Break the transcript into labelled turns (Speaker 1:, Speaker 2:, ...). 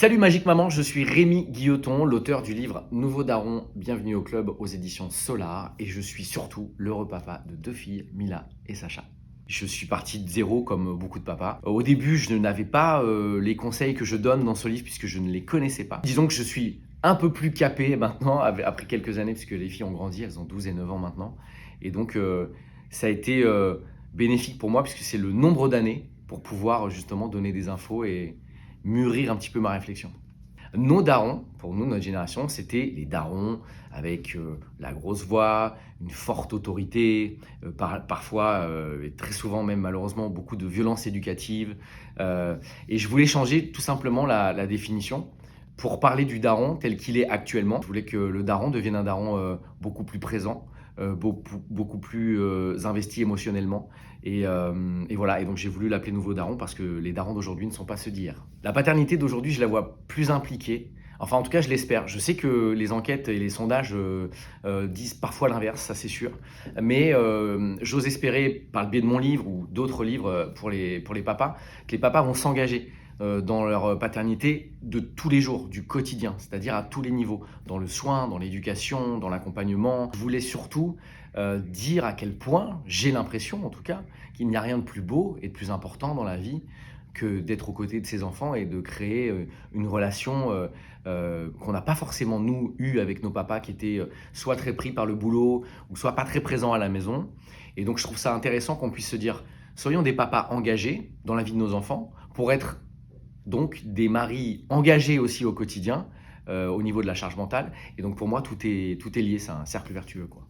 Speaker 1: Salut Magique Maman, je suis Rémi Guilloton, l'auteur du livre Nouveau Daron, bienvenue au club aux éditions Solar et je suis surtout l'heureux papa de 2 filles, Mila et Sacha. Je suis parti de zéro comme beaucoup de papas. Au début, je n'avais pas les conseils que je donne dans ce livre puisque je ne les connaissais pas. Disons que je suis un peu plus capé maintenant après quelques années puisque les filles ont grandi, elles ont 12 et 9 ans maintenant. Et donc ça a été bénéfique pour moi puisque c'est le nombre d'années pour pouvoir justement donner des infos et mûrir un petit peu ma réflexion. Nos darons, pour nous, notre génération, c'était les darons avec la grosse voix, une forte autorité, parfois, et très souvent même malheureusement, beaucoup de violence éducative. Et je voulais changer tout simplement la définition pour parler du daron tel qu'il est actuellement. Je voulais que le daron devienne un daron beaucoup plus présent, beaucoup plus investi émotionnellement. Et voilà, et donc j'ai voulu l'appeler Nouveau Daron parce que les darons d'aujourd'hui ne sont pas ceux d'hier. La paternité d'aujourd'hui, je la vois plus impliquée. Enfin, en tout cas, je l'espère. Je sais que les enquêtes et les sondages disent parfois l'inverse, ça c'est sûr. Mais j'ose espérer, par le biais de mon livre ou d'autres livres pour les papas, que les papas vont s'engager dans leur paternité de tous les jours, du quotidien, c'est-à-dire à tous les niveaux, dans le soin, dans l'éducation, dans l'accompagnement. Je voulais surtout dire à quel point, j'ai l'impression en tout cas, qu'il n'y a rien de plus beau et de plus important dans la vie que d'être aux côtés de ses enfants et de créer une relation qu'on n'a pas forcément nous eu avec nos papas qui étaient soit très pris par le boulot ou soit pas très présents à la maison. Et donc je trouve ça intéressant qu'on puisse se dire, soyons des papas engagés dans la vie de nos enfants pour être donc des maris engagés aussi au quotidien au niveau de la charge mentale. Et donc pour moi, tout est lié, c'est un cercle vertueux, quoi.